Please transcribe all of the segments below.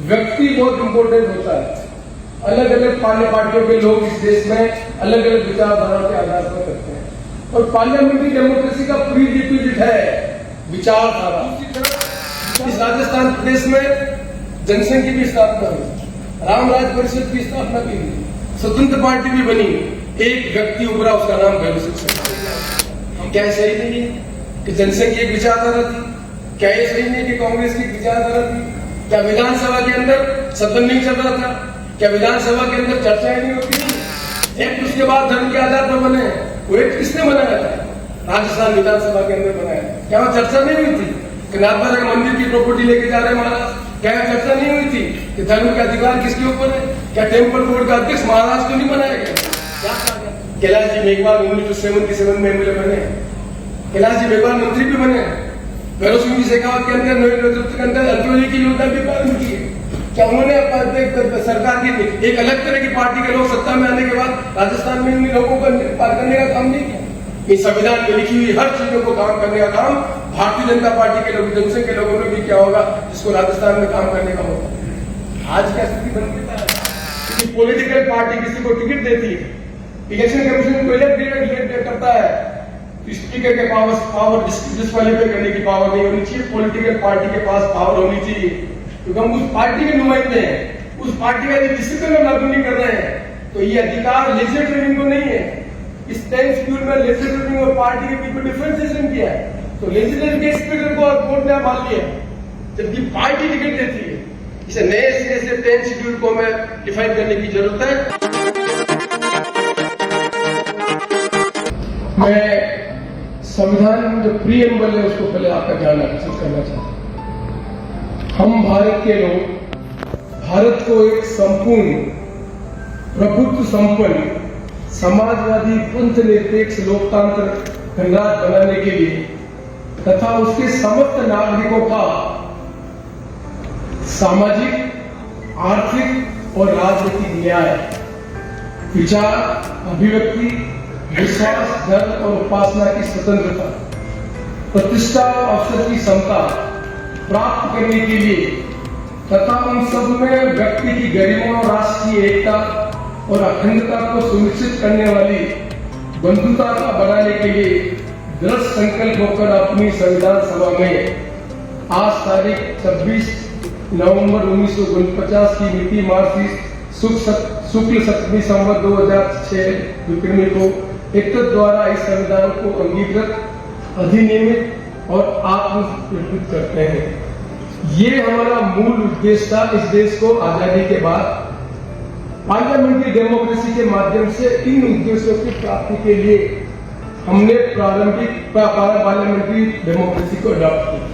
व्यक्ति बहुत इंपॉर्टेंट होता है। अलग अलग पार्टियों के लोग इस देश में अलग अलग विचारधारा के आधार पर करते हैं और पार्लियामेंट्री डेमोक्रेसी का प्री रिक्विजिट है विचारधारा। इस राजस्थान प्रदेश में जनसंघ की भी स्थापना हुई, रामराज परिषद की स्थापना की गई, स्वतंत्र पार्टी भी बनी, एक व्यक्ति उभरा, उसका नाम भैरव सिंह। क्या सही नहीं है कि जनसंघ की एक विचारधारा थी? क्या ये सही नहीं कि कांग्रेस की विचारधारा थी? क्या विधानसभा के अंदर सदन नहीं चल रहा था? क्या विधानसभा के अंदर चर्चाएं नहीं होती थी? एक उसके बाद धर्म के आधार पर बने, वो एक किसने बनाया था? राजस्थान विधानसभा के अंदर बनाया। क्या वहां चर्चा नहीं हुई थी कि नाथद्वारा के मंदिर की प्रॉपर्टी लेके जा रहे हैं महाराज? क्या चर्चा नहीं हुई थी कि धर्म के अधिकार किसके ऊपर है? क्या टेम्पल बोर्ड का अध्यक्ष महाराज को नहीं बनाया गया? क्या कहा गया? कैलाश जी मेघवाल 1977 में एमएलए बने, कैलाश जी मेघवाल मंत्री भी बने, भैरव सिंह जी शेखावत के अंदर नेतृत्व के अंदर अंत्योदय की योजना भी प्रारंभ की है। क्या उन्होंने सरकार की एक अलग तरह की पार्टी के लोग सत्ता में आने के बाद राजस्थान में इन लोगों को पार करने का काम नहीं किया? इस संविधान में लिखी हुई हर चीजों को काम करने का काम भारतीय जनता पार्टी के लोग, जनसंघ के लोगों ने भी क्या होगा जिसको राजस्थान में काम करने का होगा। आज क्या स्थिति बन गई है कि पॉलिटिकल पार्टी किसी को टिकट देती है, इलेक्शन कमीशन को इलेक्ट करता है, स्पीकर के पावर डिस्क्वालीफाई करने की पावर नहीं होनी चाहिए। पॉलिटिकल पार्टी के पास पावर होनी चाहिए क्योंकि हम उस पार्टी के नुमाइंदे हैं, उस पार्टी का डिसिप्लिन हम लागू नहीं कर रहे हैं तो ये अधिकार लेजिस्लेटिव विंग को नहीं है। इस 10 शेड्यूल में लेजिस्लेटिव विंग और पार्टी के बीच में डिफरेंशिएशन किया है तो लेजिस्लेटिव के स्पीकर को कोर्ट ने मान लिया जबकि पार्टी टिकट देती है। इसे नए सिरे से 10 शेड्यूल को हमें डिफाइन करने की जरूरत है। मैं संविधान में जो प्रीएम्बल है उसको पहले आपका ध्यान आकर्षित करना चाहता हूं। हम भारत के लोग भारत को एक संपूर्ण प्रभुत्व संपन्न समाजवादी पंथ निरपेक्ष लोकतंत्र गणराज्य बनाने के लिए तथा उसके समस्त नागरिकों का सामाजिक, आर्थिक और राजनीतिक न्याय, विचार, अभिव्यक्ति, विश्वास, धर्म और उपासना की स्वतंत्रता, प्रतिष्ठा और अवसर की समता प्राप्त करने के लिए तथा उन सब में व्यक्ति की गरिमा और राष्ट्रीय एकता और अखंडता को सुनिश्चित करने वाली बंधुता का बनाने के लिए दृढ़ संकल्प होकर अपनी संविधान सभा में आज तारीख 26 नवंबर 1949 की मिति मार्च शुक्ल सप्तमी संवत 2006 विक्रमी को एकत्र द्वारा इस संविधान को अंगीकृत, अधिनियमित और आत्मनिर्मित करते हैं। ये हमारा मूल उद्देश्य था। इस देश को आजादी के बाद पार्लियामेंट्री डेमोक्रेसी के माध्यम से इन उद्देश्यों की प्राप्ति के लिए हमने प्रारंभिक पार्लियामेंट्री डेमोक्रेसी को अडॉप्ट किया।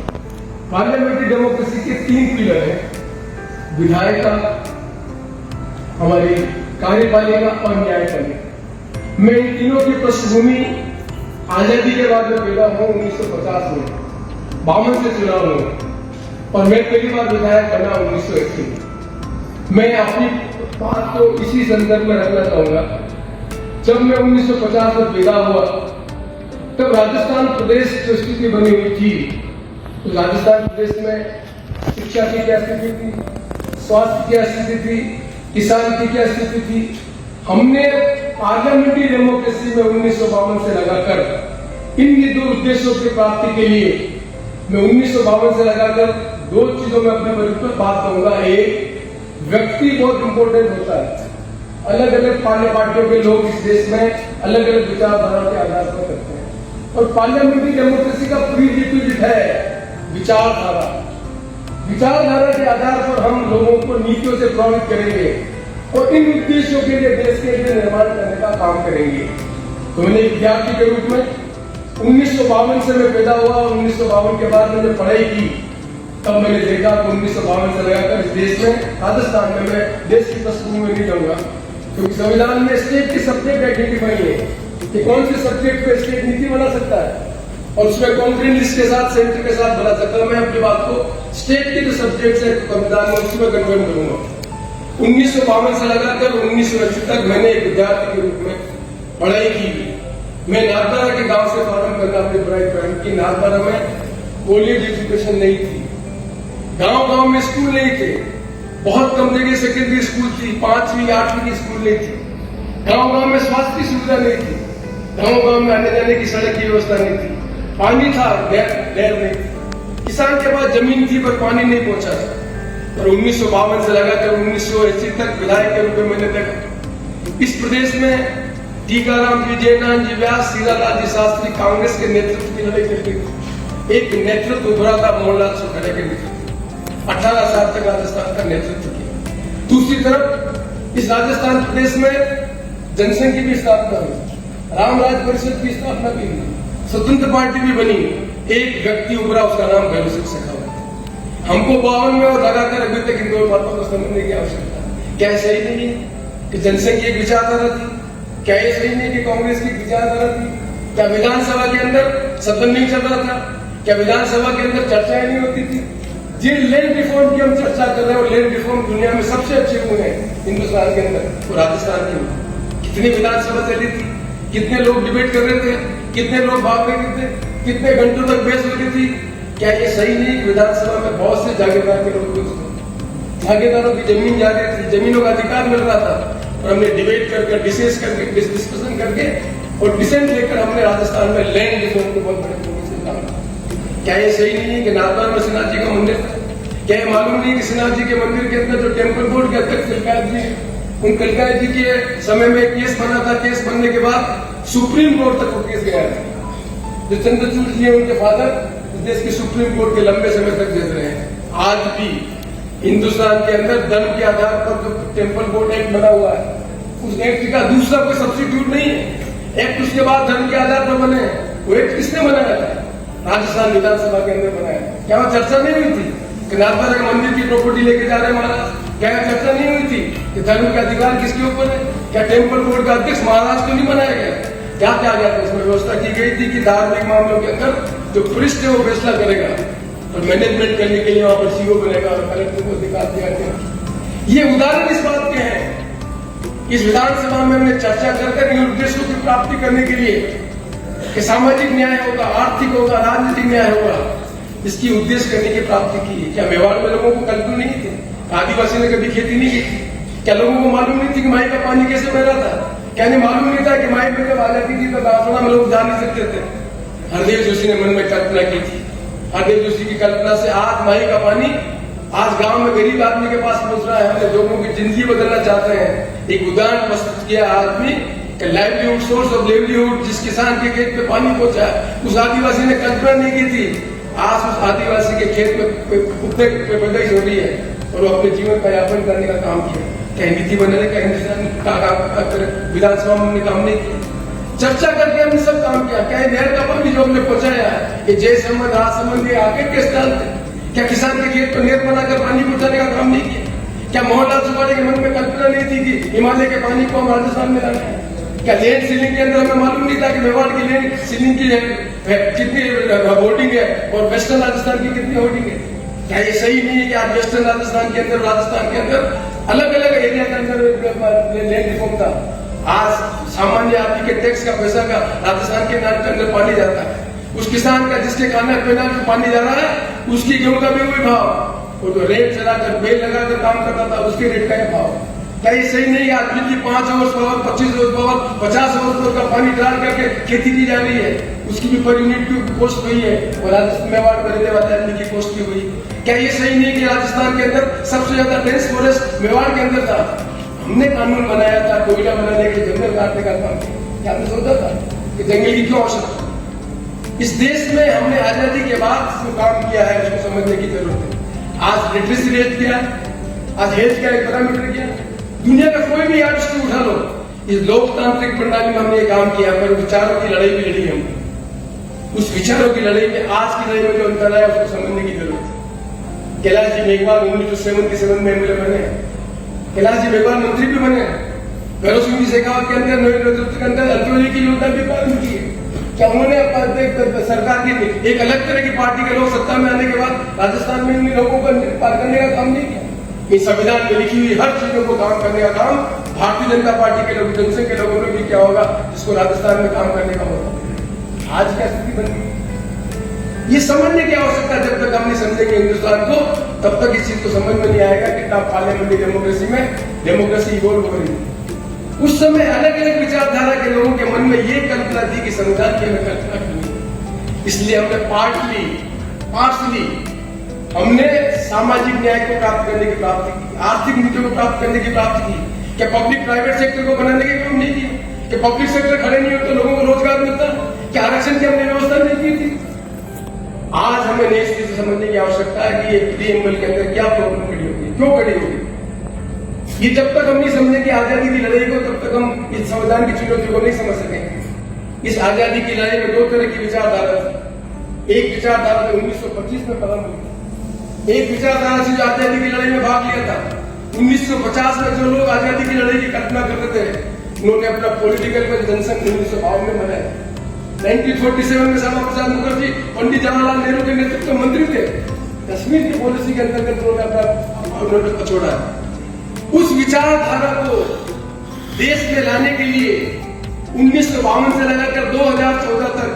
पार्लियामेंट्री डेमोक्रेसी के 3 पिलर हैं, विधायिका, हमारी कार्यपालिका और न्यायपालिका। मैं इन तीनों की पृष्ठभूमि आजादी के बाद में पैदा हुआ 1950 में, 52 से चुनाव हुए और मैं पहली बार विधायक बना 1980 में। मैं अपनी बात को इसी संदर्भ में रखना चाहूंगा। जब मैं 1950 में पैदा हुआ तब राजस्थान प्रदेश जो स्थिति बनी हुई थी तो राजस्थान प्रदेश में शिक्षा की क्या स्थिति थी, स्वास्थ्य की क्या स्थिति थी, किसान की क्या स्थिति थी। हमने पार्लियामेंट्री डेमोक्रेसी में 1952 से लगाकर इन 2 उद्देश्यों की प्राप्ति के लिए मैं 1952 से लगाकर 2 चीजों में अपने परिचय पर बात करूंगा। एक, व्यक्ति बहुत इंपॉर्टेंट होता है। अलग अलग पार्टियों के लोग इस देश में अलग अलग विचारधारा के आधार पर करते हैं और पार्लियामेंट्री डेमोक्रेसी का प्री रिक्विजिट है विचारधारा। विचारधारा के आधार पर हम लोगों को नीतियों से प्रभावित करेंगे और इन उद्देश्यों के लिए देश के लिए निर्माण करने का काम करेंगे। तो मैंने एक विद्यार्थी के रूप में 1952 से मैं पैदा हुआ और 1952 के बाद मैंने पढ़ाई की। तब मैंने देखा कि 1952 से लगाकर इस देश में, राजस्थान में, मैं देश की पृष्ठभूमि में नहीं जाऊंगा क्योंकि संविधान में स्टेट के सब्जेक्ट आइडेंटिफाई है कि कौन से सब्जेक्ट पे स्टेट नीति बना सकता है और उसमें कॉन्करेंट लिस्ट के साथ, सेंटर के साथ बना सकता है। मैं अपनी बात को स्टेट के जो सब्जेक्ट है संविधान में उसमें कन्वर्ट करूंगा। 1952 से लगाकर 1980 तक मैंने एक विद्यार्थी के रूप में पढ़ाई की। मैं नाथद्वारा के गांव से प्रारंभ करना अपनी पढ़ाई प्रारंभ की। नाथद्वारा में कॉलेज एजुकेशन नहीं थी, गांव गांव में स्कूल नहीं थे, बहुत कम जगह सेकेंडरी स्कूल थी, 5वीं 8वीं की स्कूल नहीं थी। गांव-गांव में स्वास्थ्य की सुविधा नहीं थी, गांव-गांव में आने जाने की सड़क की व्यवस्था नहीं थी, पानी था, नहर नहीं थी। किसान के पास जमीन थी पर पानी नहीं पहुंचा था। और 1952 से लगाकर 1980 तक विधायक के रूप में मैंने देखा इस प्रदेश में टीकाराम जी, जयनारायण जी व्यास, हीरालाल जी शास्त्री कांग्रेस के नेतृत्व की लड़ाई करते थे। एक नेतृत्व उभरा था मोहनलाल सुखाड़े के नेतृत्व, 18 साल तक राजस्थान का नेतृत्व किया। दूसरी तरफ इस राजस्थान प्रदेश में जनसंघ की भी स्थापना हुई, रामराज परिषद की स्थापना भी हुई, स्वतंत्र पार्टी भी बनी। एक व्यक्ति उभरा, उसका नाम भैरव सिंह शेखावत। हमको 52 में और लगाकर अभी तक इन दो बातों को समझने की आवश्यकता है। क्या सही नहीं है कि जनसंघ की एक विचारधारा थी? क्या ये सही नहीं कि कांग्रेस की विचारधारा थी? क्या विधानसभा के अंदर सदन नहीं चल रहा था? क्या विधानसभा के अंदर चर्चाएं नहीं होती थी? जिन लैंड रिफॉर्म की हम चर्चा कर रहे हैं, और लैंड रिफॉर्म दुनिया में सबसे अच्छे हुए हैं हिंदुस्तान के अंदर, वो राजस्थान के अंदर। कितनी विधानसभा चली थी, कितने लोग डिबेट कर रहे थे, कितने लोग भाग रहे थे, कितने घंटों तक बहस हो रही थी। क्या ये सही नहीं कि विधानसभा में बहुत से जागीरदार के लोग, जागीरदारों की जमीन जा रही थी, जमीनों का अधिकार मिल रहा था, और हमने डिबेट करके, डिस्कशन करके और डिसेंट लेकर हमने राजस्थान में लैंड रिफॉर्म को बहुत बड़े तरीके से काम। क्या ये सही नहीं है कि नागौर में श्रीनाथ जी का मंदिर था? क्या ये मालूम नहीं कि श्रीनाथ जी के मंदिर के अंदर जो टेम्पल बोर्ड के अध्यक्ष कलकायत जी, उन कलकायत जी के समय में केस बना था, केस बनने के बाद सुप्रीम कोर्ट तक वो केस गया था। जो चंद्रचूड़ जी है, उनके फादर देश के सुप्रीम कोर्ट के लंबे समय तक देख रहे हैं। आज भी हिंदुस्तान के अंदर धर्म के आधार पर जो टेम्पल बोर्ड एक्ट बना हुआ है, उस एक्ट का दूसरा कोई सब्स्टिट्यूट नहीं है। एक्ट उसके बाद धर्म के आधार पर बने, वो एक्ट किसने बनाया था? राजस्थान विधानसभा के अंदर बनाया। क्या वहां चर्चा नहीं हुई थी कि नाथद्वारा के मंदिर की प्रॉपर्टी लेके जा रहे हैं महाराज? क्या चर्चा नहीं हुई थी कि धर्म का अधिकार किसके ऊपर है? क्या टेम्पल बोर्ड का अध्यक्ष महाराज को नहीं बनाया गया? क्या क्या गया था? उसमें व्यवस्था की गई थी कि धार्मिक मामलों के अंदर जो वरिष्ठ है वो फैसला करेगा, और मैनेजमेंट करने के लिए वहां पर सीओ बनेगा और कलेक्टर को अधिकार दिया गया। ये उदाहरण इस बात के हैं। इस विधानसभा में हमने चर्चा कर इन उद्देश्यों की प्राप्ति करने के लिए कि सामाजिक न्याय होगा, आर्थिक होगा, राजनीतिक न्याय होगा, इसकी उद्देश्य करने की प्राप्ति की। क्या मेवाड़ में लोगों को कल्पना नहीं थी? आदिवासी ने कभी खेती नहीं की? क्या लोगों को मालूम नहीं थी कि माई का पानी कैसे बह रहा था? क्या नहीं मालूम नहीं था कि माई में जब आजादी थी तो दासना में लोग जा नहीं सकते थे? हरदेव जोशी ने मन में कल्पना की थी। हरदेव जोशी की कल्पना से आज माई का पानी आज गांव में गरीब आदमी के पास पहुंच रहा है। हमने लोगों की जिंदगी बदलना चाहते हैं। एक उदाहरण प्रस्तुत किया आदमी लाइवलीहुड, सोर्स ऑफ लाइवलीहुड, जिस किसान के खेत पे पानी पहुंचा उस आदिवासी ने कल्पना नहीं की थी। आज उस आदिवासी के खेत में कुत्ते पे पैदाइश हो रही है और वो अपने जीवन का यापन करने का काम किया। क्या नीति बनाने का हिंदुस्तान का विधानसभा में हमने काम नहीं किया? चर्चा करके हमने सब काम किया। क्या नहर का पानी जो हमने पहुंचाया है, ये जय संबंध, राज संबंध, आगे के स्थान थे? क्या किसान के खेत पर नहर बनाकर पानी पहुंचाने का काम नहीं किया? क्या मोहनलाल सुखाड़े के मन में कल्पना नहीं थी कि हिमालय के पानी को हम राजस्थान में लाना है? क्या लैंड सीलिंग के अंदर हमें मालूम नहीं था कि मेवाड़ की लैंड सीलिंग की कितनी होर्डिंग है और वेस्टर्न राजस्थान की कितनी होर्डिंग है? क्या ये सही नहीं है कि आज वेस्टर्न राजस्थान के अंदर, राजस्थान के अंदर अलग अलग एरिया के अंदर लैंड रिफॉर्म था? आज सामान्य आदमी के टैक्स का पैसा का राजस्थान के नाम के अंदर पानी जाता है। उस किसान का जिसके खाने पीने में पानी जा रहा है, उसकी गेहूं का भी वही भाव, और जो रेट चलाकर बेल लगाकर काम करता था उसके रेट का भाव। क्या ये सही नहीं? आदमी की 5 house power, 25 house power, 50 house power का पानी डाल करके खेती की जा रही है, उसकी भी पर यूनिट की कॉस्ट हुई है, और राजस्थान मेवाड़ में रहने वाले आदमी की कॉस्ट भी हुई। क्या ये सही नहीं कि राजस्थान के अंदर सबसे ज्यादा डेंस फॉरेस्ट मेवाड़ के अंदर था? हमने कानून बनाया था कोयला बनाने के, जंगल काटने का काम। क्या हमने सोचा था कि जंगल की क्यों आवश्यकता? इस देश में हमने आजादी के बाद जो काम किया है उसको समझने की जरूरत है। आज लिटरेसी रेट क्या है, आज हेल्थ का एक पैरामीटर क्या है? दुनिया का कोई भी यादृष्टि उठा लो, इस लोकतांत्रिक प्रणाली में हमने काम किया, पर विचारों की लड़ाई भी लड़ी हमने। उस विचारों की लड़ाई में, आज की लड़ाई में जो अंतर है उसको समझने की जरूरत है। कैलाश जी मेघवाल 1977 में एमएलए बने, कैलाश जी मेघवाल मंत्री भी बने, भैरव सिंह जी शेखावत के अंदर नेतृत्व के अंदर अंत्योदय की योजना भी पालन की है। क्या उन्होंने सरकार की एक अलग तरह की पार्टी के लोग सत्ता में आने के बाद राजस्थान में इन लोगों को पार करने का काम नहीं किया? इस संविधान में लिखी हुई हर चीजों को काम करने का काम भारतीय जनता पार्टी के लोग, जनसंघ के लोगों ने भी क्या होगा जिसको राजस्थान में काम करने का मौका। आज क्या स्थिति बन गई? ये समझने की आवश्यकता, जब तक हम नहीं समझेंगे हिंदुस्तान को, तब तक इस चीज को समझ में नहीं आएगा कि पार्लियामेंट्री डेमोक्रेसी में डेमोक्रेसी इवॉल्व हो रही है। उस समय अलग अलग विचारधारा के लोगों के मन में ये कल्पना थी कि संविधान की हमें कल्पना करनी है, इसलिए हमने पार्शली हमने सामाजिक न्याय को प्राप्त करने की प्राप्ति की, आर्थिक नीतियों को प्राप्त करने की प्राप्ति की। क्या पब्लिक प्राइवेट सेक्टर को बनाने की काम नहीं की? कि पब्लिक सेक्टर खड़े नहीं हो तो लोगों को रोजगार मिलता? क्या आरक्षण की हमने व्यवस्था नहीं की थी? आज हमें नई स्थिति से समझने की आवश्यकता है कि ये प्रीएम्बल के अंदर क्या प्रॉब्लम खड़ी होगी, क्यों खड़ी होगी। ये जब तक हम नहीं समझेंगे आजादी की लड़ाई को, तब तक हम इस संविधान की चुनौती को नहीं समझ सकेंगे। इस आजादी की लड़ाई में दो तरह की विचारधारा थी। एक विचारधारा जो 1925 में प्रारंभ हुई, एक विचारधारा से जो आजादी की लड़ाई में भाग लिया था। 1950 में जो लोग आजादी की लड़ाई की कल्पना करते थे, उन्होंने अपना पॉलिटिकल जनसंघ 1952 में बनाया। 1947 में श्यामा प्रसाद मुखर्जी पंडित जवाहरलाल नेहरू के नेतृत्व में मंत्री थे। कश्मीर की पॉलिसी के अंतर्गत उन्होंने छोड़ा। उस विचारधारा को देश में लाने के लिए 1952 से लगाकर 2014 तक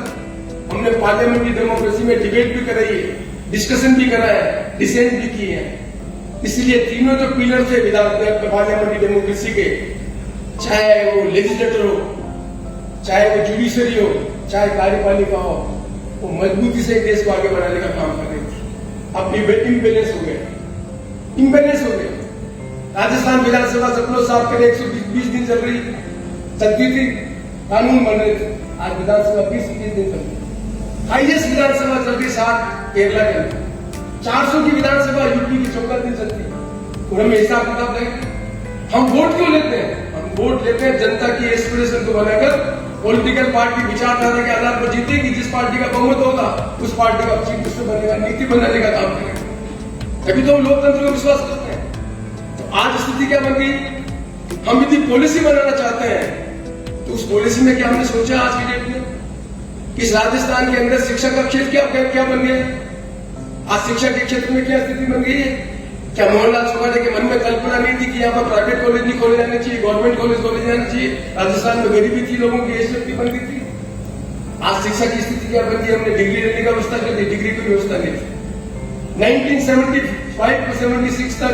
हमने पार्लियामेंट्री डेमोक्रेसी में डिबेट भी कराई है, डिस्कशन भी करा है, डिसेंट भी की है। इसलिए तीनों जो पिलर थे पार्लियामेंट्री डेमोक्रेसी के, चाहे वो लेजिस्लेटर हो, चाहे वो जुडिशरी हो, चाहे कार्यपालिका हो, वो मजबूती से देश को आगे बढ़ाने का काम कर रही थी। अब इम्बेलेंस हो गए। राजस्थान विधानसभा सपनों साहब के 120 दिन चलती थी, कानून बन रहे थे। आज विधानसभा 20-21 दिन चलती है। हाईएस्ट विधानसभा चल रही 60 केरला के अंदर, 400 की विधानसभा यूपी की 14 दिन चलती है। और हमें हिसाब किताब देंगे, हम वोट क्यों लेते हैं? हम वोट लेते हैं जनता की एस्पिरेशन को बनाकर, पॉलिटिकल पार्टी विचारधारा के आधार पर जीतेगी। जिस पार्टी का बहुमत होगा उस पार्टी का चीफ मिनिस्टर बनेगा, नीति बनाने का काम करेगा। तभी तो हम लोकतंत्र को विश्वास करते हैं। तो आज स्थिति क्या बन गई? हम यदि पॉलिसी बनाना चाहते हैं तो उस पॉलिसी में क्या हमने सोचा आज की डेट में कि इस राजस्थान के अंदर शिक्षा का क्षेत्र क्या बन गया? आज शिक्षा के क्षेत्र में क्या स्थिति बन गई है? क्या मोहनलाल चौहान के मन में कल्पना नहीं थी कि यहाँ पर प्राइवेट कॉलेज नहीं खोले जाने चाहिए, गवर्नमेंट कॉलेज खोले जाने चाहिए? राजस्थान में गरीबी थी, लोगों की एज शक्ति बन गई थी। आज शिक्षा की स्थिति क्या बन गई? हमने डिग्री लेने का व्यवस्था कर दी, डिग्री की व्यवस्था नहीं थी। 1975 से 76 तक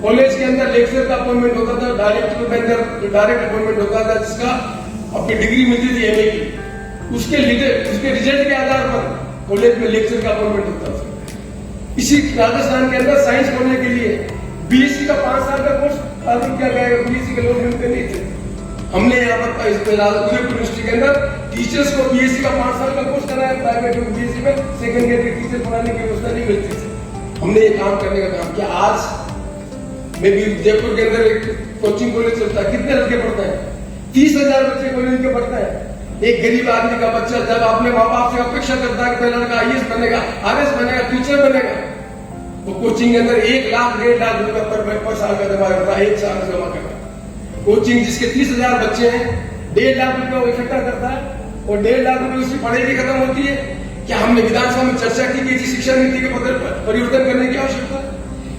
कॉलेज के अंदर लेक्चर का अपॉइंटमेंट होता था, डायरेक्ट अपॉइंटमेंट होता था, जिसका अपनी डिग्री मिलती थी एमए की। उसके रिजल्ट के आधार पर कॉलेज में लेक्चर का अपॉइंटमेंट होता था। इसी राजस्थान के अंदर साइंस पढ़ने के लिए बीएससी का 5 साल का कोर्स लागू किया गया। बीएससी के लोग मिलते नहीं थे। हमने यहाँ पर उदयपुर यूनिवर्सिटी के अंदर टीचर्स को बीएससी का 5 साल का कोर्स कराया। प्राइवेट बीएससी में सेकंड ईयर के टीचर पढ़ाने की व्यवस्था नहीं मिलती थी। हमने ये काम करने का काम किया। आज मैं भी जयपुर के अंदर एक कोचिंग कॉलेज चलता है, कितने लड़के पढ़ते हैं? 30,000 बच्चे कॉलेज के पढ़ते हैं। एक गरीब आदमी का बच्चा जब अपने माँ बाप से अपेक्षा करता है कि मेरा लड़का आईएएस बनेगा, आरएस बनेगा, टीचर बनेगा, तो कोचिंग के अंदर 1 लाख 1.5 लाख रुपए पर साल का जमा करता है, 1 साल जमा करता। कोचिंग जिसके 30,000 बच्चे हैं, 1.5 लाख रुपए वो इकट्ठा करता है और 1.5 लाख रुपए उसकी पढ़ाई भी खत्म होती है। क्या हमने विधानसभा में चर्चा की कि शिक्षा नीति के परिवर्तन करने की आवश्यकता है?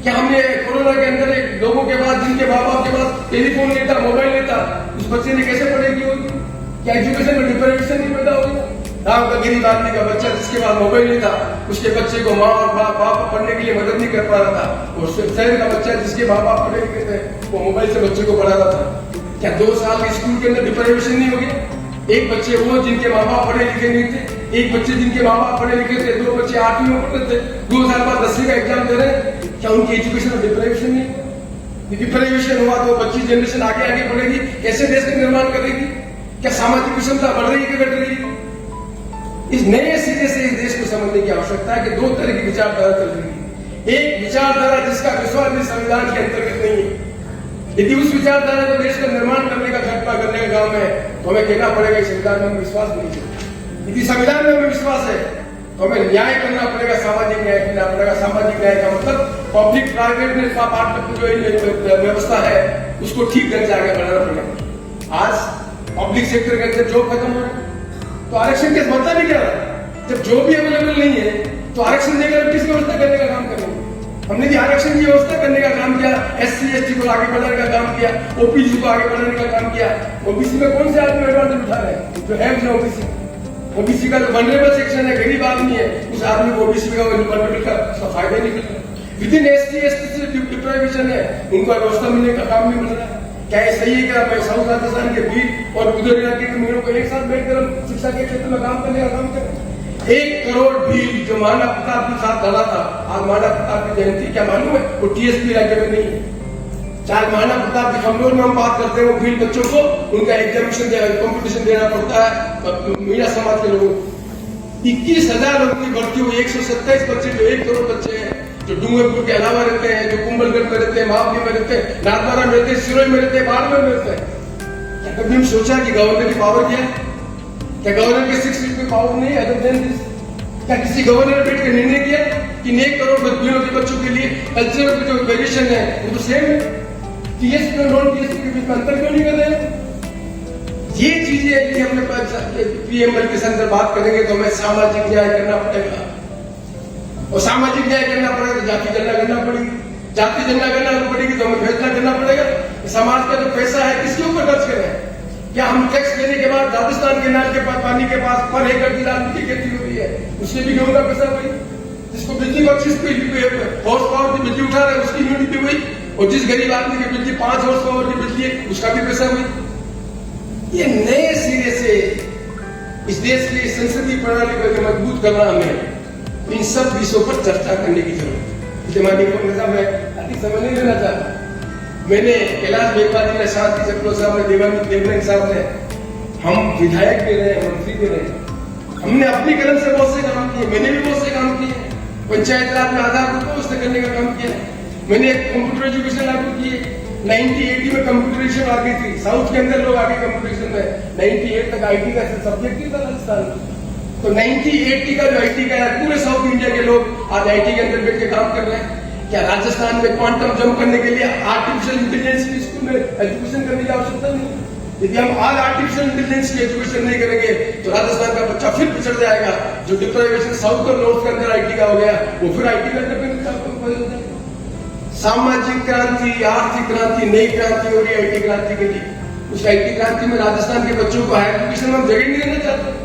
क्या हमने कोरोना के अंदर लोगों के पास, जिनके माँ बाप के पास टेलीफोन नहीं था, मोबाइल नहीं था, उस बच्चे ने कैसे पढ़ाई की होगी? क्या एजुकेशन में डिफरेंशिएशन नहीं पैदा होगा? गांव का गरीब आदमी का बच्चा जिसके पास मोबाइल नहीं था, उसके बच्चे को माँ और बाप पढ़ने के लिए मदद नहीं कर पा रहा था, और शहर का बच्चा जिसके माँ बाप पढ़े लिखे थे, वो मोबाइल से बच्चे को पढ़ा रहा था। क्या 2 साल के स्कूल के अंदर डिफरेंशिएशन नहीं हो गया? एक बच्चे वो जिनके माँ बाप पढ़े लिखे नहीं थे, एक बच्चे जिनके माँ बाप पढ़े लिखे थे, 2 बच्चे 8वीं में पढ़ते थे, 2 साल बाद 10वीं का एग्जाम दे रहे। क्या उनकी एजुकेशन में डिफरेंशिएशन नहीं? डिफरेंशिएशन हुआ तो बच्ची जनरेशन आगे आगे बढ़ेगी, कैसे देश का निर्माण करेगी? क्या सामाजिक विषमता बढ़ रही है कि घट रही है? इस नए सिरे से इस देश को समझने की आवश्यकता है कि 2 तरह की विचारधारा चल रही है। एक विचारधारा जिसका विश्वास भी संविधान के अंतर्गत नहीं है। यदि उस विचारधारा को देश का निर्माण करने का घटना करने का काम है तो हमें कहना पड़ेगा इस संविधान में हमें विश्वास नहीं है। यदि संविधान में हमें विश्वास है तो हमें न्याय करना पड़ेगा, सामाजिक न्याय करना पड़ेगा। सामाजिक न्याय का मतलब पब्लिक प्राइवेट में जो व्यवस्था है उसको ठीक ढंग से आगे बढ़ाना पड़ेगा। आज पब्लिक सेक्टर के अंदर जॉब खत्म हो रहा है तो आरक्षण के मतलब नहीं क्या रहा? जब जॉब भी अवेलेबल नहीं है तो आरक्षण देकर किस व्यवस्था करने का काम करेंगे? हमने भी आरक्षण की व्यवस्था करने का काम किया, SC ST को आगे बढ़ाने का काम किया, OBC को आगे बढ़ाने का काम किया। OBC में कौन से आदमी एडवांटेज उठा रहे हैं? जो है OBC ओबीसी का जो वनरेबल सेक्शन है, गरीब आदमी है, उस आदमी को ओबीसी का वनरेबल का फायदा नहीं मिल रहा। विद इन एसटी एसटी से डिप्राइवेशन है, उनको व्यवस्था मिलने का काम नहीं मिल रहा। क्या ये सही है कि मैं साउथ राजस्थान के बीच और उधर इलाके के मीडियों को एक साथ बैठकर हम शिक्षा के क्षेत्र में काम करने का काम करें? 1 करोड़ बिल जो माना प्रताप के साथ डाला था, आज माना प्रताप की जयंती, क्या मालूम है वो टीएसपी इलाके में नहीं है। चाहे माना प्रताप की कमजोर में हम बात करते हैं, वो बिल बच्चों को उनका एग्जामिनेशन कॉम्पिटिशन देना पड़ता है मीडिया समाज के लोगों को। 21,000 लोगों की भर्ती हुई, 127 बच्चे जो 1 करोड़ बच्चे हैं, जो डूंगरपुर के अलावा रहते हैं, जो कुंभलगढ़ में रहते हैं, महावली में रहते हैं, नाथद्वारा में रहते हैं, सिरोही में रहते हैं, बाड़मेर में रहते हैं। क्या कभी हम सोचा कि गवर्नर की पावर क्या है? क्या गवर्नर के 6 फीट में पावर नहीं है? अदर देन दिस, क्या किसी गवर्नर ने बैठ कर निर्णय किया कि 1 करोड़ बच्चों के लिए कल्चरल की जो वेरिएशन है वो तो सेम है? टीएसपी और नॉन टीएसपी के बीच में अंतर क्यों नहीं कर रहे हैं? ये चीजें यदि हमने पीएमएल के अंदर बात करेंगे तो हमें सामाजिक न्याय करना पड़ेगा, और सामाजिक न्याय करना पड़ेगा तो जाति गणना करना पड़ेगी, जाति गणना करना पड़ेगी तो हमें फैसला करना पड़ेगा समाज का जो पैसा है किसके ऊपर खर्च करें। क्या हम टैक्स देने के बाद राजस्थान के नाल के पास पानी के पास पर एकड़ की राजनीति की खेती हुई है, उसके भी गेहूं का पैसा हुई, जिसको बिजली बख्शिश हॉर्स पावर की बिजली उठा रहे हैं उसकी यूनिट भी हुई, और जिस गरीब आदमी की बिजली 5 हॉर्स पावर की बिजली है उसका भी पैसा हुई। ये नए सिरे से इस देश की संसदीय प्रणाली को मजबूत करना, हमें इन सब विषयों पर चर्चा करने की जरूरत है। मैं अधिक समय नहीं लेना चाहता। मैंने कैलाश मेघवाल ने, शांति चक्रो साहब ने, देवानंद साहब ने, हम विधायक भी रहे, मंत्री भी रहे, हमने अपनी कलम से बहुत से काम किए, मैंने भी बहुत से काम किए। पंचायत राज में आधार व्यवस्था करने का काम किया, मैंने कंप्यूटर एजुकेशन लागू किए। 1980 में कंप्यूटराइजेशन आ गई थी, साउथ के अंदर लोग आगे कंप्यूटराइजेशन में। 98 तक आईटी का सब्जेक्ट ही था राजस्थान में, तो 1980 का जो आईटी का है, पूरे साउथ इंडिया के लोग आज आईटी के अंदर बैठ के काम कर रहे हैं। क्या राजस्थान में क्वांटम जंप करने के लिए आर्टिफिशियल इंटेलिजेंस की स्कूल में एजुकेशन करने की आवश्यकता नहीं? यदि हम आज आर्टिफिशियल इंटेलिजेंस की एजुकेशन नहीं करेंगे तो राजस्थान का बच्चा फिर पिछड़ जाएगा। जो डिप्राइवेशन साउथ और नॉर्थ के अंदर आईटी का हो गया, वो फिर आईटी का बदल जाएगा। सामाजिक क्रांति, आर्थिक क्रांति, नई क्रांति हो रही है आईटी क्रांति के लिए। उस आईटी क्रांति में राजस्थान के बच्चों को हायर एजुकेशन में हम जगह नहीं देना चाहते।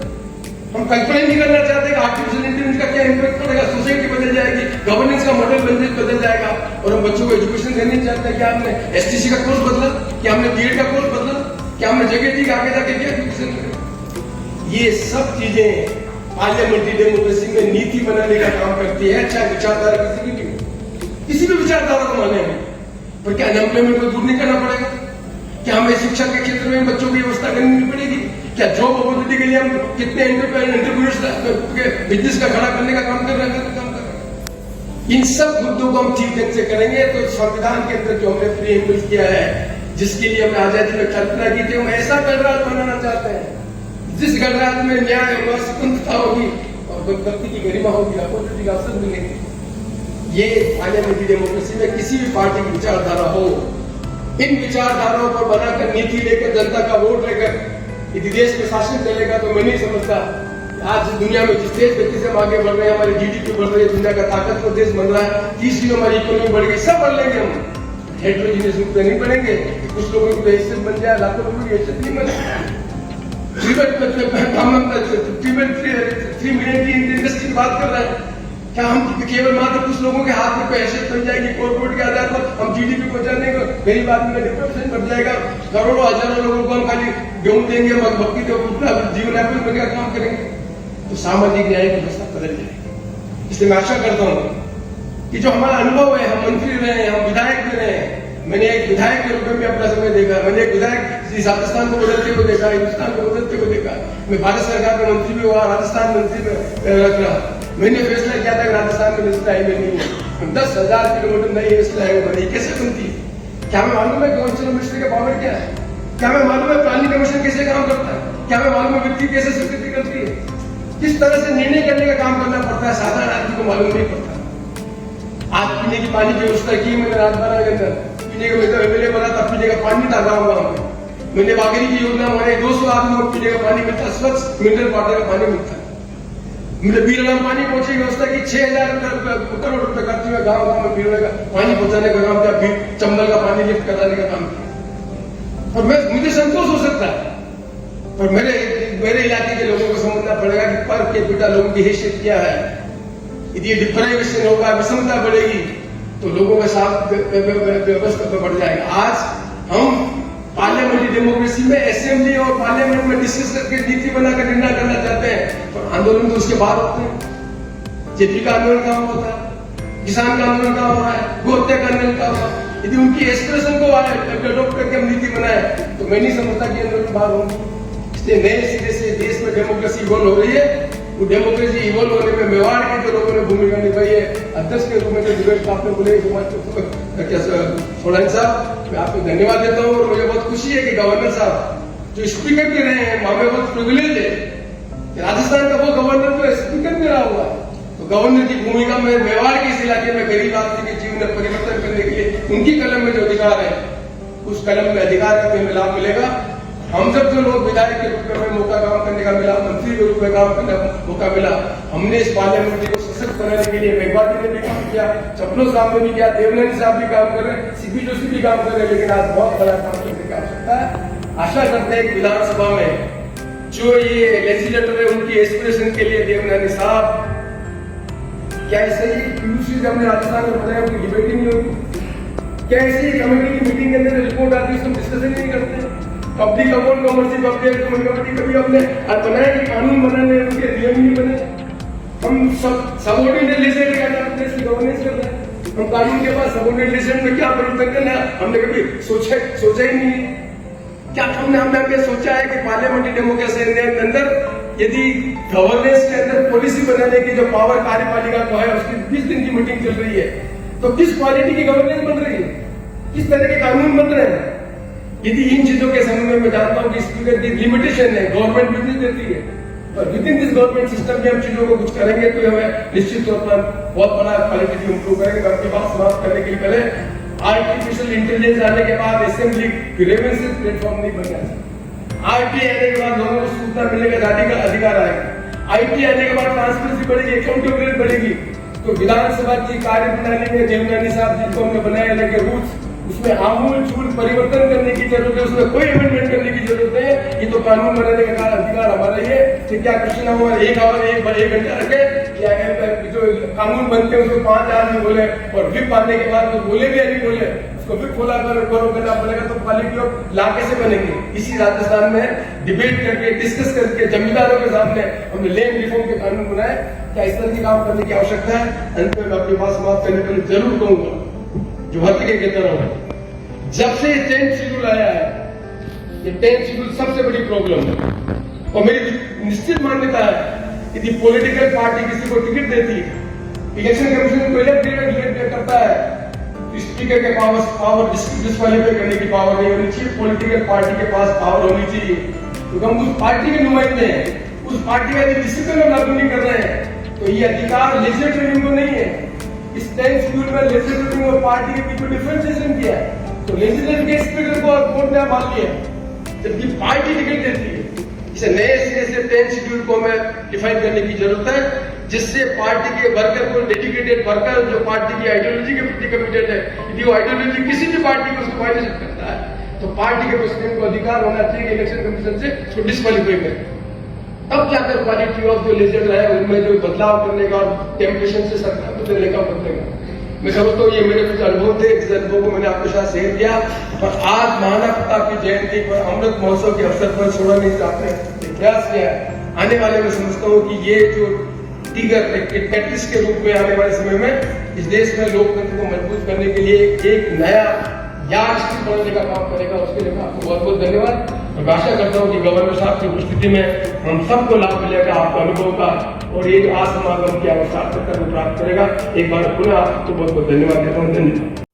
हम कल्पना नहीं करना चाहते कि आर्टिफिशियल इंटेलिजेंस का क्या इंपैक्ट पड़ेगा, सोसाइटी बदल जाएगी, गवर्नेंस का मॉडल बदल जाएगा, और हम बच्चों को एजुकेशन देनी चाहते हैं। क्या हमने एसटीसी का कोर्स बदला? क्या हमने बीएड का कोर्स बदला? क्या हमने जगह दी आगे जाके क्या एजुकेशन करें? ये सब चीजें पार्लियामेंट्री डेमोक्रेसी में नीति बनाने का काम करती है। अच्छा विचारधारा किसी भी विचारधारा को माने हैं, पर क्या अनएम्प्लॉयमेंट को दूर नहीं करना पड़ेगा? क्या हमें शिक्षा के क्षेत्र में बच्चों की व्यवस्था करनी पड़ेगी? क्या जॉब अपॉर्चुनिटी के लिए हम कितने एंटरप्रेन्योर्स बिजनेस का खड़ा करने का काम कर रहे हैं? इन सब मुद्दों को हम ठीक ढंग से करेंगे तो संविधान के अंदर जो हमने प्रीएम्बल किया है, जिसके लिए हमने आजादी में कल्पना की थी, हम ऐसा गणराज्य बनाना चाहते हैं जिस गणराज्य में न्याय होगा, स्वतंत्रता होगी और व्यक्ति की गरिमा होगी, अपॉर्चुनिटी का अवसर मिलेंगे। ये पार्लियामेंट्री डेमोक्रेसी में किसी भी पार्टी की विचारधारा हो, इन विचारधाराओं पर बनाकर नीति लेकर जनता का वोट लेकर यदि देश में शासन चलेगा तो मैं नहीं समझता आज दुनिया में जिस तेज गति से हम आगे बढ़ रहे हैं, हमारी जीडीपी बढ़ रही है, दुनिया का ताकतवर देश बन रहा है, तीसरी हमारी इकोनॉमी बढ़ गई, सब बढ़ लेंगे हम। हेट्रोजीनियस रूप से नहीं बढ़ेंगे, कुछ लोगों की हैसियत बन जाए, लाखों लोगों की हैसियत नहीं बने। 3 मिलियन की इंडस्ट्री की बात कर रहे हैं, क्या हम केवल मात्र कुछ लोगों के हाथ में हैसियत बन जाएगी? कॉर्पोरेट के आधार पर हम जीडीपी को जाने को गरीब आदमी का डिप्रेशन बढ़ जाएगा, करोड़ों हजारों लोगों को हम खाली गेहूं देंगे, मक्की के जीवन यापन करने का काम करेंगे, तो सामाजिक न्याय की व्यवस्था बदल जाएगी। इसलिए मैं आशा करता हूँ कि जो हमारा अनुभव है, हम मंत्री रहे हैं, हम विधायक भी रहे हैं, मैंने एक विधायक के रूप में भी अपना समय देखा, मैंने एक विधायक इस राजस्थान को बदलते हुए देखा, हिंदुस्तान को बदलते हुए देखा, मैं भारत सरकार में मंत्री भी हुआ, राजस्थान मंत्री में रहा। मैंने फैसला किया था कि राजस्थान में नेशनल हाईवे नहीं है, 10,000 किलोमीटर नई नेशनल हाईवे बनी, कैसे बनती है? क्या हमें मालूम है काउंसिल मिनिस्ट्री का पावर क्या है? क्या हमें मालूम है प्लानिंग कमीशन कैसे काम करता है? क्या हमें मालूम है वित्तीय कैसे स्वीकृति करती है? किस तरह से निर्णय करने का काम करना पड़ता है, साधारण आदमी को मालूम नहीं पड़ता। आज पीने की पानी की व्यवस्था की मैंने राजबाड़ा के अंदर, पीने का एमएलए बना था, पीने का पानी था गाँव गाँव में। मैंने बागरी की योजना बनाई, 200 आदमी को पीने का पानी मिलता, स्वच्छ मिनरल वाटर का पानी मिलता है। मैंने बीरला पानी पहुंचे की व्यवस्था की, 6,000 करोड़ रुपए खर्च हुए गाँव गाँव में बीरला का पानी पहुंचाने का काम किया, चंबल का पानी लिफ्ट कराने का काम किया। और मुझे संतोष हो सकता है, और मेरे मेरे इलाके के लोगों को समझना पड़ेगा कि पर कैपिटा लोगों की हैसियत क्या है। यदि डिफरेंशिएशन होगा, विषमता बढ़ेगी, तो लोगों के साथ व्यवस्था पे बढ़ जाएगा। आज हम पार्लियामेंट्री डेमोक्रेसी में असेंबली और पार्लियामेंट में डिस्कस करके नीति बनाकर निर्णय करना चाहते हैं, पर आंदोलन तो उसके बाद होते हैं। जेपी का आंदोलन कहाँ होता है, किसान का आंदोलन कहाँ हो रहा है, गो हत्या का आंदोलन कहाँ हुआ। यदि उनकी एक्सप्रेशन को अडॉप्ट करके हम नीति बनाए तो मैं नहीं समझता कि आंदोलन बाहर होंगे। इसलिए नए सिरे से देश में डेमोक्रेसी इवॉल्व हो रही है। वो डेमोक्रेसी इवॉल्व होने में मेवाड़ के जो लोगों ने भूमिका निभाई है, अध्यक्ष के रूप में जो डिबेट आपने बोले सोलंकी साहब, मैं आपको धन्यवाद देता हूँ। और मुझे बहुत खुशी है कि गवर्नर साहब जो स्पीकर भी रहे हैं, हमें बहुत प्रिविलेज है कि राजस्थान का वो गवर्नर जो स्पीकर भी रहा हुआ है। तो गवर्नर की भूमिका में मेवाड़ के इस इलाके में गरीब आदमी के जीवन में परिवर्तन करने के लिए उनकी कलम में जो अधिकार है, उस कलम में अधिकार का हमें लाभ मिलेगा। हम सब जो लोग विधायक के रूप में हमें मौका काम करने का मिला, मंत्री के रूप में काम करने का मौका मिला, हमने इस पार्लियामेंट्री को सशक्त बनाने के लिए मेघवाती ने भी काम किया, चपलो साहब ने भी किया, देवनानी साहब भी काम कर रहे हैं, सीपी जोशी भी काम कर रहे हैं, लेकिन आज बहुत बड़ा काम करने की आवश्यकता है। आशा करते हैं कि विधानसभा में जो ये लेजिस्लेटर है उनकी एस्पिरेशन के लिए देवनानी साहब क्या ऐसे ही पीयूसी जब हमने राजस्थान में बनाया उनकी डिबेट ही नहीं होगी, क्या ऐसी कमेटी की मीटिंग के अंदर रिपोर्ट आती है उसमें डिस्कशन नहीं करते। पब्लिक अकाउंट कॉमर्सी पब्लिक कमेटी कभी हमने बनाया कि कानून बनाने उनके नियम नहीं बने। हम सब सबऑर्डिनेट लेजिस्लेटर का अपने इसकी गवर्नेंस कर रहे हैं, हम कानून के बाद सबऑर्डिनेट लेजिस्लेटर में क्या परिवर्तन करना है हमने कभी सोचा ही नहीं है। क्या हमने सोचा है कि पार्लियामेंट्री डेमोक्रेसी के अंदर यदि गवर्नेंस के अंदर पॉलिसी बनाने की जो पावर कार्यपालिका को है उसकी 20 दिन की मीटिंग चल रही है, तो किस क्वालिटी की गवर्नेंस बन रही है, किस तरह के कानून बन रहे हैं। यदि इन चीजों के संबंध में मैं जानता हूं कि स्पीकर की लिमिटेशन है, गवर्नमेंट बिजनेस देती है, और with in this government system में हम चीजों को कुछ करेंगे तो हमें निश्चित तौर पर बहुत बड़ा क्वालिटी इंप्रूव करेंगे। आपकी बात समाप्त करने के लिए पहले आर्टिफिशियल इंटेलिजेंस आने के बाद असेंबली ग्रीवेंसेस प्लेटफॉर्म नहीं बन गया। आरटी आने के बाद लोगों को सूचना मिलने का अधिकार आएगा। आईटी आने के बाद ट्रांसपेरेंसी बढ़ेगी, अकाउंटेबिलिटी बढ़ेगी। तो विधानसभा की कार्यप्रणाली में देवनानी साहब जिनको हमने बनाए लगे रूल्स, उसमें आमूल चूल परिवर्तन करने की जरूरत है, उसमें कोई अमेंडमेंट करने की जरूरत नहीं है। ये तो कानून बनाने का अधिकार हमारा ही है कि क्या कृष्ण हमारे एक घंटा रखे या जो कानून बनते हैं उसको 5 आदमी बोले और विप आने के बाद तो बोले भी नहीं बोले उसको विप खोला करना पड़ेगा, तो क्वालिटी ऑफ लॉ कैसे बनेगी। इसी राजस्थान में डिबेट करके डिस्कस करके जमींदारों के सामने हमने लैंड रिफॉर्म के कानून बनाए। क्या इस तरह की काम करने की आवश्यकता है। अंत में मैं अपनी बात समाप्त करने के लिए जरूर कहूंगा जो हकीकत कहता रहा, जब से 10th शेड्यूल आया है, ये 10th शेड्यूल सबसे बड़ी प्रॉब्लम है। और मेरी निश्चित मान्यता है यदि पॉलिटिकल पार्टी किसी को टिकट देती है, इलेक्शन कमीशन को इलेक्ट करता है, तो स्पीकर के पावर डिस्क्वालीफाई करने की पावर नहीं होनी चाहिए। पॉलिटिकल पार्टी के पास पावर होनी चाहिए, तो हम उस पार्टी के नुमाइंदे हैं, उस पार्टी का यदि डिसिप्लिन हम लागू नहीं कर रहे हैं तो ये अधिकार लेजिस्लेटिव को नहीं है। इस 10th शेड्यूल में लेजिस्लेटिव और पार्टी के बीच में डिफरेंशिएशन किया है, तो लेजिस्लेटिव के स्पीकर को कोर्ट ने मान लिया, जबकि पार्टी टिकट देती है। इसे नए सिरे से 10th शेड्यूल को हमें डिफाइन करने की जरूरत है, जिससे पार्टी के वर्कर को, डेडिकेटेड वर्कर जो पार्टी की आइडियोलॉजी के प्रति कमिटेड है, यदि वो आइडियोलॉजी किसी भी पार्टी को उसको वायलेट करता है तो पार्टी के प्रेसिडेंट को अधिकार होना चाहिए इलेक्शन कमीशन से उसको डिस्क्वालीफाई करें। तब जाकर क्वालिटी ऑफ जो लेजिस्लेटर है उनमें जो बदलाव करने का और टेम्पटेशन से सरकार को देने का बदलेगा। मैं समझता हूँ ये मेरे कुछ अनुभव थे, इस अनुभव को मैंने आपके साथ शेयर किया। और आज महाराणा प्रताप की जयंती पर अमृत महोत्सव के अवसर पर छोड़ा नहीं आपने प्रयास किया। आने वाले में समझता हूँ कि ये जो टीगर एक कैटलिस्ट के रूप में आने वाले समय में इस देश में लोकतंत्र को मजबूत करने के लिए एक नया यार्डस्टिक बनाने का काम करेगा। उसके लिए आपको बहुत बहुत धन्यवाद। और मैं आशा करता हूँ कि गवर्नर साहब की उपस्थिति में हम सबको लाभ मिलेगा आपका अनुभव का, और ये आज समागम की आवश्यकता को प्राप्त करेगा। एक बार पुनः आपको बहुत बहुत धन्यवाद देता हूँ। धन्यवाद।